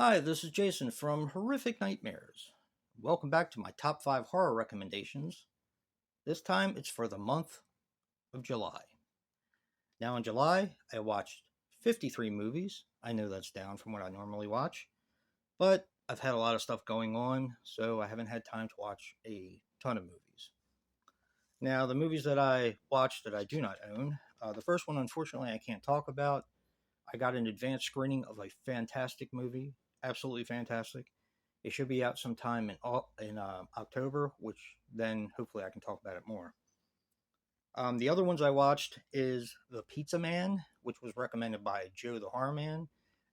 Hi, this is Jason from Horrific Nightmares. Welcome back to my top 5 horror recommendations. This time it's for the month of July. Now, in July, I watched 53 movies. I know that's down from what I normally watch, but I've had a lot of stuff going on, so I haven't had time to watch a ton of movies. Now, the movies that I watched that I do not own, the first one, unfortunately, I can't talk about. I got an advanced screening of a fantastic movie, absolutely fantastic. It should be out sometime in October, which then hopefully I can talk about it more. The other ones I watched is The Pizza Man, which was recommended by Joe the Horror Man,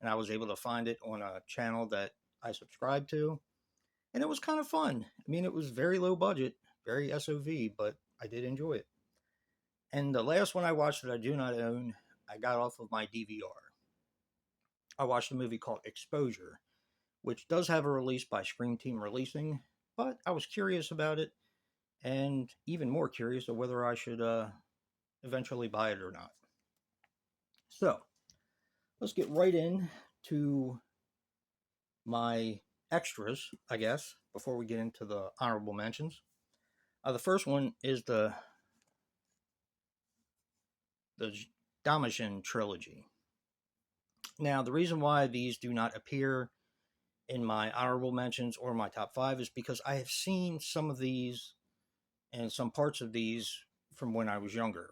and I was able to find it on a channel that I subscribe to, and it was kind of fun. I mean, it was very low budget, very SOV, but I did enjoy it. And the last one I watched that I do not own, I got off of my DVR. I watched a movie called Exposure, which does have a release by Scream Team Releasing, but I was curious about it and even more curious of whether I should eventually buy it or not. So let's get right in to my extras, I guess, before we get into the honorable mentions. The first one is the Damashin trilogy. Now, the reason why these do not appear in my honorable mentions or my top 5 is because I have seen some of these and some parts of these from when I was younger.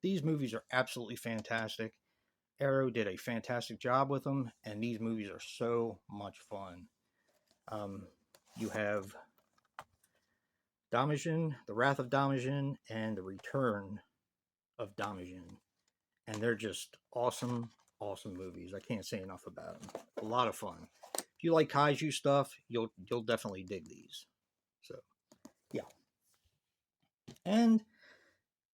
These movies are absolutely fantastic. Arrow did a fantastic job with them, and these movies are so much fun. Um, you have Damajin, The Wrath of Damajin, and The Return of Damajin, and they're just awesome, awesome movies. I can't say enough about them. A lot of fun. If you like kaiju stuff, you'll definitely dig these. So yeah, and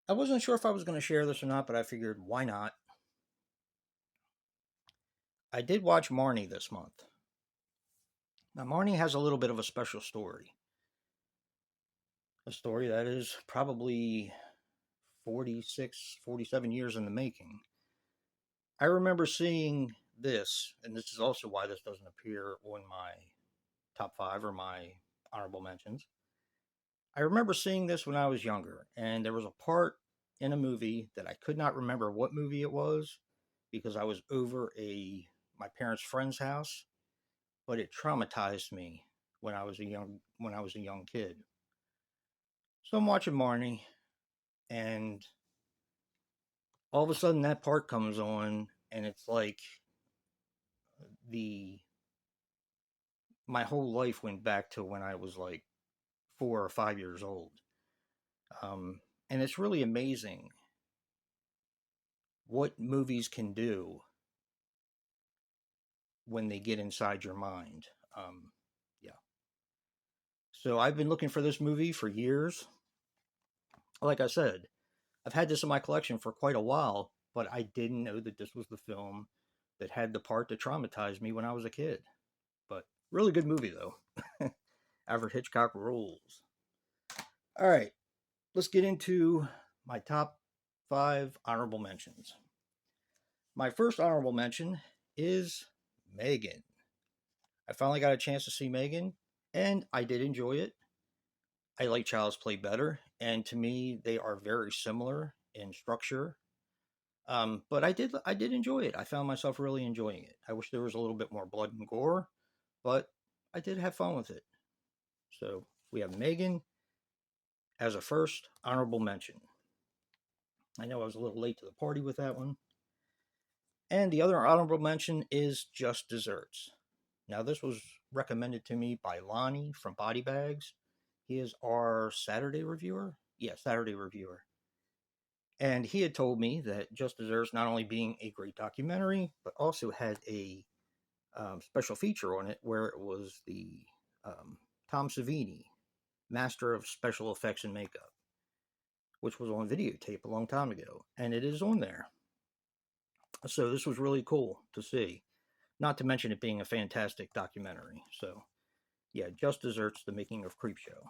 I wasn't sure if I was going to share this or not, but I figured why not. I did watch Marnie this month. Now, Marnie has a little bit of a special story. A story that is probably 46, 47 years in the making. I remember seeing this, and this is also why this doesn't appear on my top 5 or my honorable mentions. I remember seeing this when I was younger, and there was a part in a movie that I could not remember what movie it was because I was over my parents' friend's house, but it traumatized me when I was a young kid. So I'm watching Marnie, and all of a sudden that part comes on, and it's like the my whole life went back to when I was like 4 or 5 years old. And it's really amazing what movies can do when they get inside your mind. Yeah. So I've been looking for this movie for years. Like I said, I've had this in my collection for quite a while, but I didn't know that this was the film that had the part that traumatized me when I was a kid. But really good movie though. Alfred Hitchcock rules. All right, let's get into my top 5 honorable mentions. My first honorable mention is Megan. I finally got a chance to see Megan, and I did enjoy it. I like Child's Play better, and to me, they are very similar in structure. But I did enjoy it. I found myself really enjoying it. I wish there was a little bit more blood and gore, but I did have fun with it. So we have Megan as a first honorable mention. I know I was a little late to the party with that one. And the other honorable mention is Just Desserts. Now, this was recommended to me by Lonnie from Body Bags. He is our Saturday reviewer. Yeah, Saturday reviewer. And he had told me that Just Desserts, not only being a great documentary, but also had a special feature on it where it was the Tom Savini, master of special effects and makeup, which was on videotape a long time ago. And it is on there. So this was really cool to see. Not to mention it being a fantastic documentary. So, yeah, Just Desserts, The Making of Creepshow.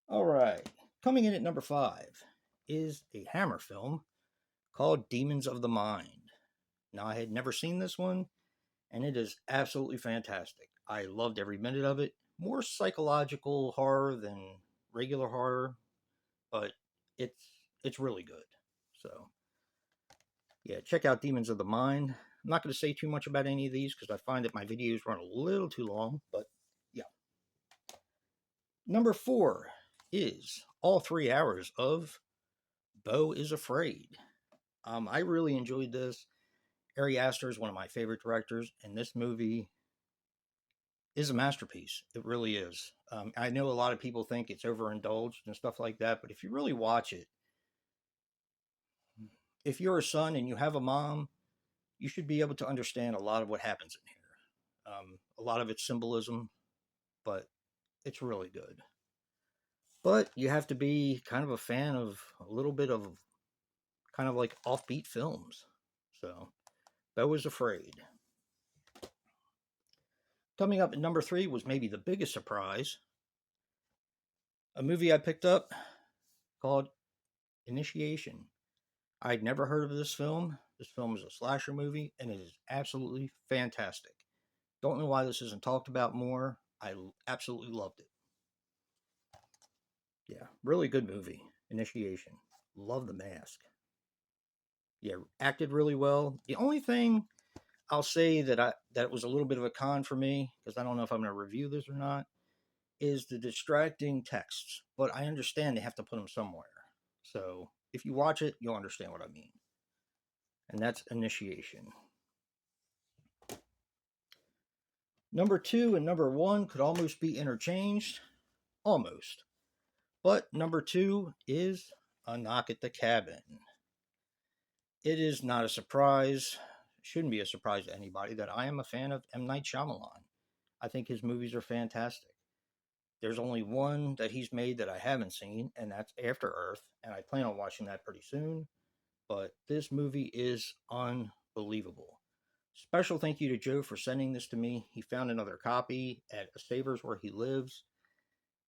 All right. Coming in at number 5 is a Hammer film called Demons of the Mind. Now, I had never seen this one, and it is absolutely fantastic. I loved every minute of it. More psychological horror than regular horror, but it's it's really good. So yeah, check out Demons of the Mind. I'm not going to say too much about any of these because I find that my videos run a little too long, but yeah. Number 4 is all 3 hours of Beau is Afraid. I really enjoyed this. Ari Aster is one of my favorite directors, and this movie is a masterpiece. It really is. I know a lot of people think it's overindulged and stuff like that, but if you really watch it, if you're a son and you have a mom, you should be able to understand a lot of what happens in here. A lot of it's symbolism, but it's really good. But you have to be kind of a fan of a little bit of kind of like offbeat films. So, Beau is Afraid. Coming up at number 3 was maybe the biggest surprise. A movie I picked up called Initiation. I'd never heard of this film. This film is a slasher movie, and it is absolutely fantastic. Don't know why this isn't talked about more. I absolutely loved it. Yeah, really good movie. Initiation. Love the mask. Yeah, acted really well. The only thing I'll say that was a little bit of a con for me, because I don't know if I'm going to review this or not, is the distracting texts. But I understand they have to put them somewhere. So if you watch it, you'll understand what I mean. And that's Initiation. Number 2 and number 1 could almost be interchanged. Almost. But number 2 is A Knock at the Cabin. It is not a surprise, shouldn't be a surprise to anybody, that I am a fan of M. Night Shyamalan. I think his movies are fantastic. There's only one that he's made that I haven't seen, and that's After Earth, and I plan on watching that pretty soon. But this movie is unbelievable. Special thank you to Joe for sending this to me. He found another copy at a Savers where he lives,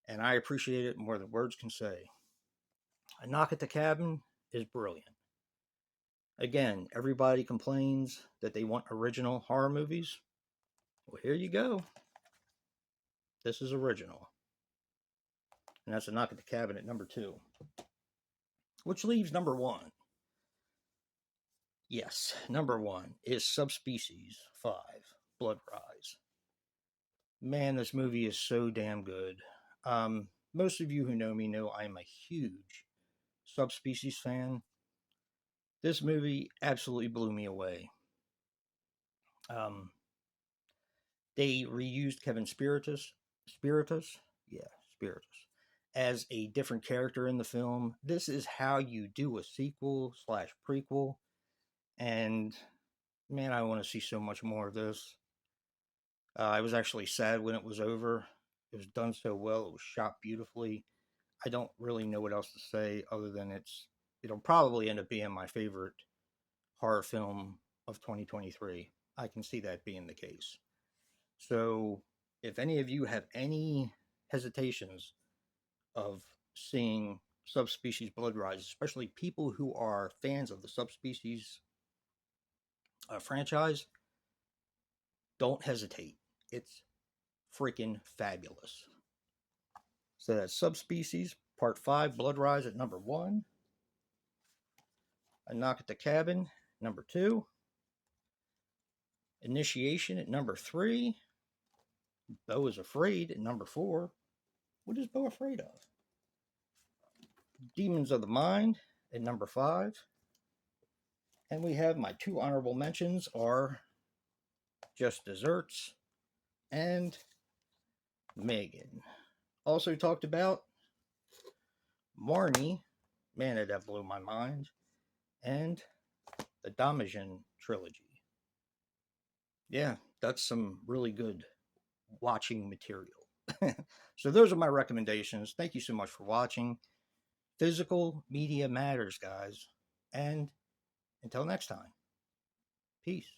and I appreciate it more than words can say. A Knock at the Cabin is brilliant. Again, everybody complains that they want original horror movies. Well, here you go. This is original. And that's A Knock at the Cabin at number 2. Which leaves number 1. Yes, number 1 is Subspecies 5, Blood Rise. Man, this movie is so damn good. Most of you who know me know I am a huge Subspecies fan. This movie absolutely blew me away. They reused Kevin Spiritus, as a different character in the film. This is how you do a sequel / prequel, and man, I want to see so much more of this. I was actually sad when it was over. It was done so well. It was shot beautifully. I don't really know what else to say other than it'll probably end up being my favorite horror film of 2023. I can see that being the case. So, if any of you have any hesitations of seeing Subspecies Blood Rise, especially people who are fans of the Subspecies franchise, don't hesitate. It's freaking fabulous. So that's Subspecies Part 5, Blood Rise at number 1. A Knock at the Cabin, number 2. Initiation at number 3. Beau is Afraid at number 4. What is Beau afraid of? Demons of the Mind at number 5. And we have my 2 honorable mentions are Just Desserts and Megan. Also talked about Marnie, man, that blew my mind, and the Damajan trilogy. Yeah, that's some really good watching material. So those are my recommendations. Thank you so much for watching. Physical media matters, guys. And until next time, peace.